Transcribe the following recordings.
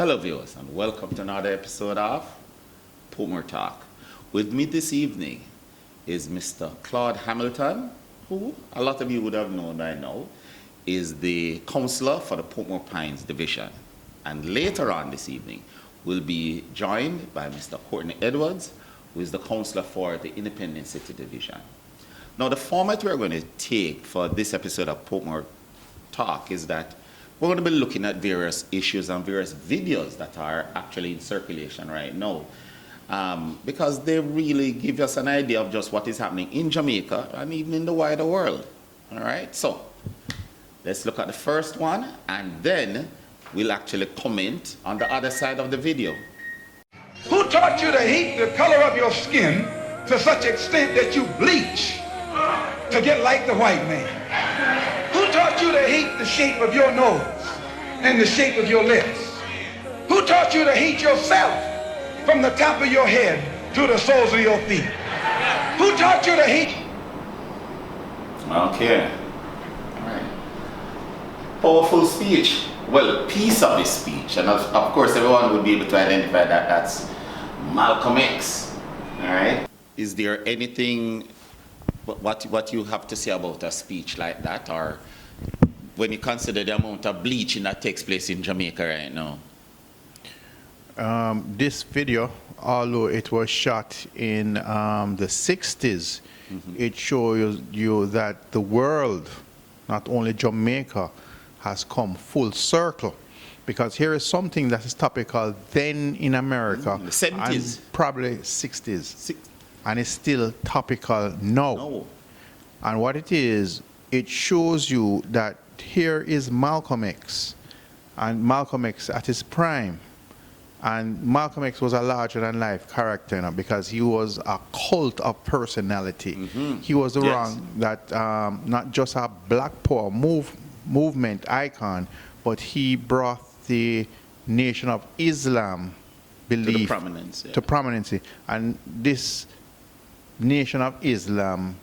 Hello viewers and welcome to another episode of Portmore Talk. With me this evening is Mr. Claude Hamilton, who a lot of you would have known by now is the councillor for the Portmore Pines Division. And later on this evening we'll be joined by Mr. Courtney Edwards, who is the councillor for the Independent City Division. Now the format we're going to take for this episode of Portmore Talk is that we're going to be looking at various issues and various videos that are actually in circulation right now, because they really give us an idea of just what is happening in Jamaica and even in the wider world. All right, so let's look at the first one and then we'll actually comment on the other side of the video. Who taught you to hate the color of your skin to such extent that you bleach to get like the white man? Who taught you to hate the shape of your nose and the shape of your lips? Who taught you to hate yourself from the top of your head to the soles of your feet? Who taught you to hate? Okay. All right. Powerful speech. Well, piece of this speech, and of course everyone would be able to identify that that's Malcolm X. All right. Is there anything what you have to say about a speech like that, or when you consider the amount of bleaching that takes place in Jamaica right now? This video, although it was shot in the 60s, it shows you that the world, not only Jamaica, has come full circle. Because here is something that is topical then in America, the 70s. and probably 60s. And it's still topical now. No. And what it is, it shows you that here is Malcolm X, and Malcolm X at his prime. And Malcolm X was a larger-than-life character, you know, because he was a cult of personality. He was the one that not just a Black Power movement icon, but he brought the Nation of Islam belief to prominence. And this Nation of Islam,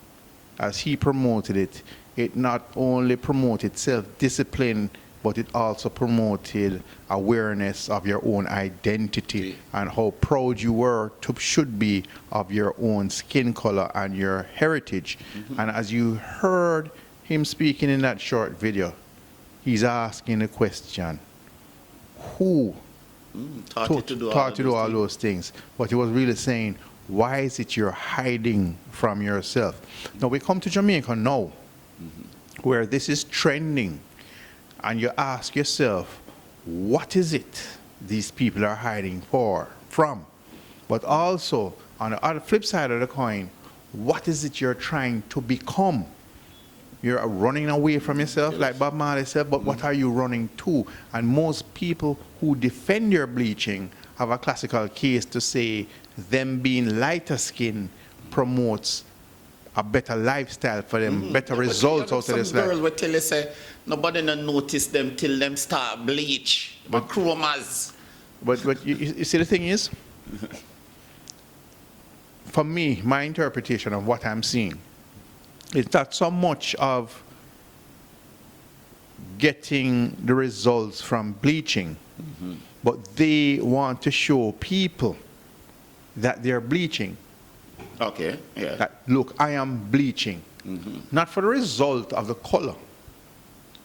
as he promoted it, it not only promoted self-discipline, but it also promoted awareness of your own identity and how proud you should be of your own skin color and your heritage. And as you heard him speaking in that short video, he's asking the question, who taught you to do all those things? But he was really saying, why is it you're hiding from yourself? Now we come to Jamaica now, where this is trending, and you ask yourself, what is it these people are hiding from? But also, on the other flip side of the coin, what is it you're trying to become? You're running away from yourself, like Bob Marley said, but what are you running to? And most people who defend your bleaching have a classical case to say them being lighter skin promotes a better lifestyle for them, better results out of this life. Some girls will tell you, say, nobody don't notice them till them start bleach, but chromas. But you see, the thing is, for me, my interpretation of what I'm seeing is not so much of getting the results from bleaching, but they want to show people that they're bleaching. Okay, yeah. That, look, I am bleaching. Not for the result of the color.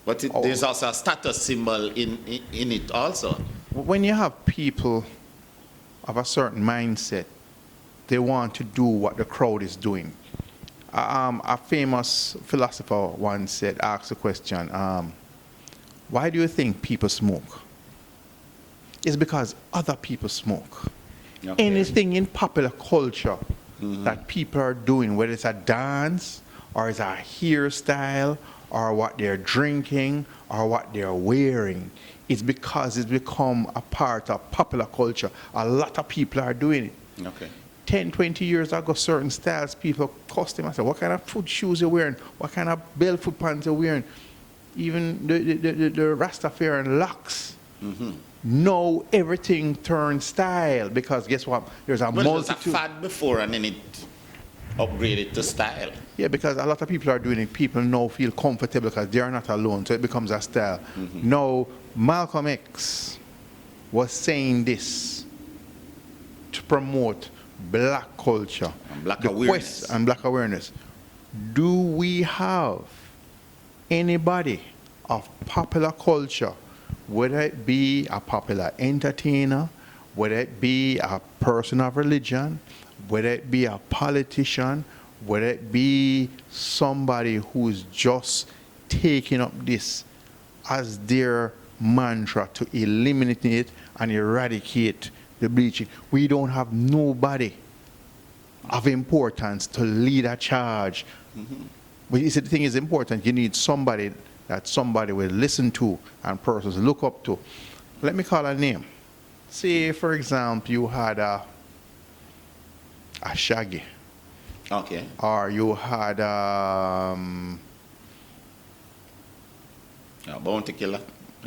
But there's also a status symbol in it also. When you have people of a certain mindset, they want to do what the crowd is doing. A famous philosopher once asked the question, why do you think people smoke? It's because other people smoke. Okay. Anything in popular culture that people are doing, whether it's a dance or it's a hairstyle or what they're drinking or what they're wearing, it's because it's become a part of popular culture. A lot of people are doing it. Okay. 10, 20 years ago, certain styles, people custom. I said, what kind of foot shoes you're wearing? What kind of barefoot pants you're wearing? Even the Rastafarian locks. Now everything turns style, because guess what? There's a multitude. It was a fad before and then it upgraded to style. Yeah, because a lot of people are doing it. People now feel comfortable because they are not alone, so it becomes a style. Now, Malcolm X was saying this to promote black culture And black the awareness. and black awareness. Do we have anybody of popular culture, whether it be a popular entertainer, whether it be a person of religion, whether it be a politician, whether it be somebody who's just taking up this as their mantra to eliminate it and eradicate the bleaching? We don't have nobody of importance to lead a charge. But you see, the thing is important. You need somebody that somebody will listen to and persons look up to. Let me call a name. Say, for example, you had a Shaggy, Okay. or you had A bounty killer.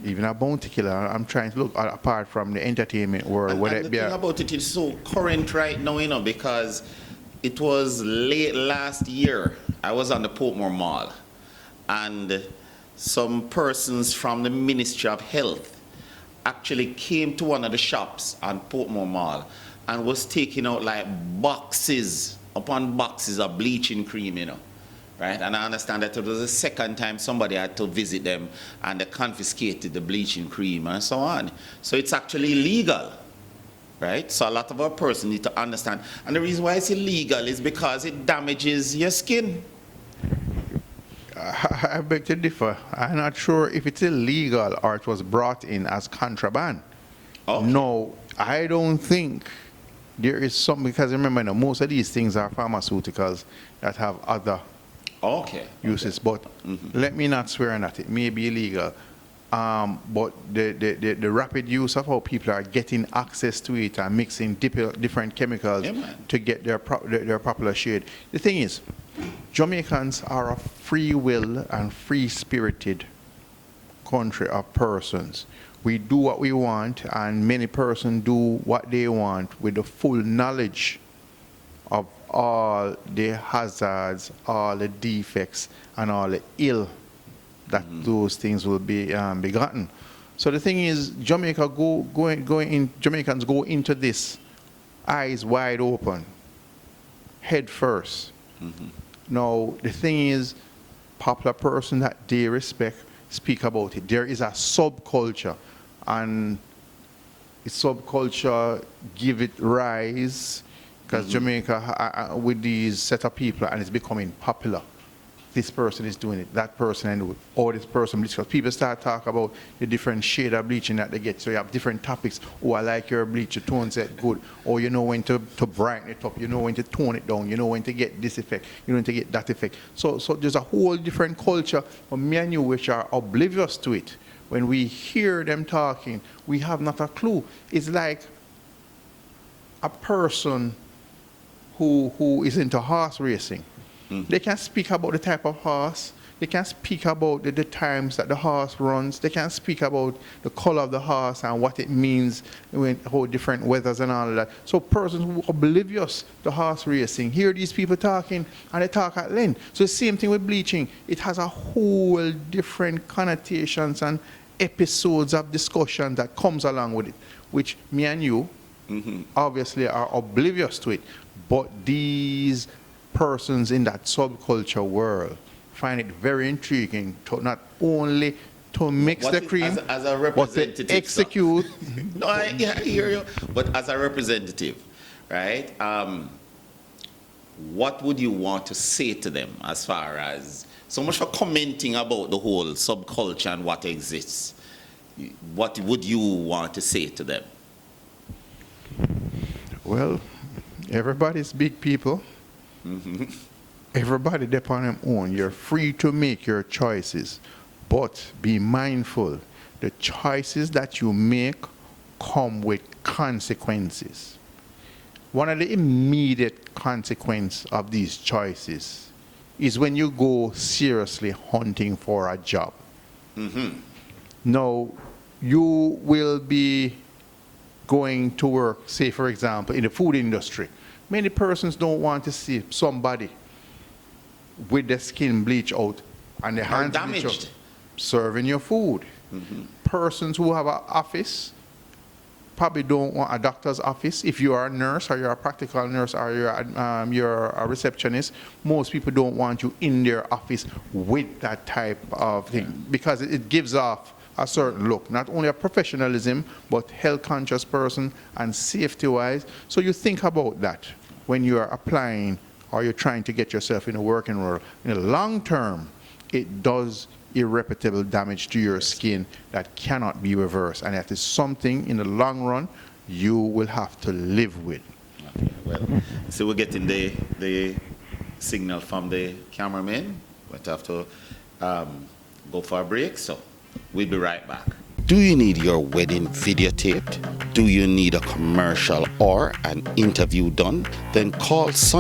even a bounty killer. I'm trying to look apart from the entertainment world. And Whether the it be thing about it is so current right now, because it was late last year. I was on the Portmore Mall, and some persons from the Ministry of Health actually came to one of the shops on Portmore Mall and was taking out like boxes upon boxes of bleaching cream, right? And I understand that it was the second time somebody had to visit them and they confiscated the bleaching cream and so on. So it's actually illegal, right? So a lot of our persons need to understand. And the reason why it's illegal is because it damages your skin. I beg to differ. I'm not sure if it's illegal or it was brought in as contraband. Okay. No, I don't think there is some, because remember, most of these things are pharmaceuticals that have other Okay. uses. But let me not swear on that. It may be illegal. But the rapid use of how people are getting access to it and mixing different chemicals Yeah, man. to get their popular shade. The thing is, Jamaicans are a free will and free-spirited country of persons. We do what we want, and many persons do what they want with the full knowledge of all the hazards, all the defects, and all the ill that those things will be begotten. So the thing is, Jamaicans go into this eyes wide open, head first. Now, the thing is, popular person that they respect speak about it. There is a subculture, and the subculture give it rise because Jamaica, with these set of people, and it's becoming popular. This person is doing it, that person, and or this person, because people start talking about the different shade of bleaching that they get. So you have different topics. Oh, I like your bleach, your tone set good. Or you know when to brighten it up, you know when to tone it down, you know when to get this effect, you know when to get that effect. So there's a whole different culture of me and you which are oblivious to it. When we hear them talking, we have not a clue. It's like a person who is into horse racing. They can speak about the type of horse. They can speak about the times that the horse runs. They can speak about the color of the horse and what it means, how different weathers and all of that. So persons who are oblivious to horse racing hear these people talking, and they talk at length. So the same thing with bleaching. It has a whole different connotations and episodes of discussion that comes along with it, which me and you obviously are oblivious to it. But these persons in that subculture world find it very intriguing to not only to mix the cream, as a but representative, to execute. No, I hear you. But as a representative, right? What would you want to say to them as far as, so much for commenting about the whole subculture and what exists? What would you want to say to them? Well, everybody's big people. Everybody depend on their own. You're free to make your choices, but be mindful. The choices that you make come with consequences. One of the immediate consequences of these choices is when you go seriously hunting for a job. Now, you will be going to work, say for example, in the food industry. Many persons don't want to see somebody with their skin bleach out and their hands bleach damaged, out, serving your food. Persons who have an office probably don't want a doctor's office. If you are a nurse or you're a practical nurse or you're a receptionist, most people don't want you in their office with that type of thing because it gives off a certain look, not only a professionalism, but health-conscious person and safety-wise. So you think about that when you are applying or you're trying to get yourself in a working role. In the long term, it does irreparable damage to your skin that cannot be reversed, and that is something in the long run you will have to live with. Okay, well, so we're getting the signal from the cameraman. We'll have to go for a break, so we'll be right back. Do you need your wedding videotaped? Do you need a commercial or an interview done? Then call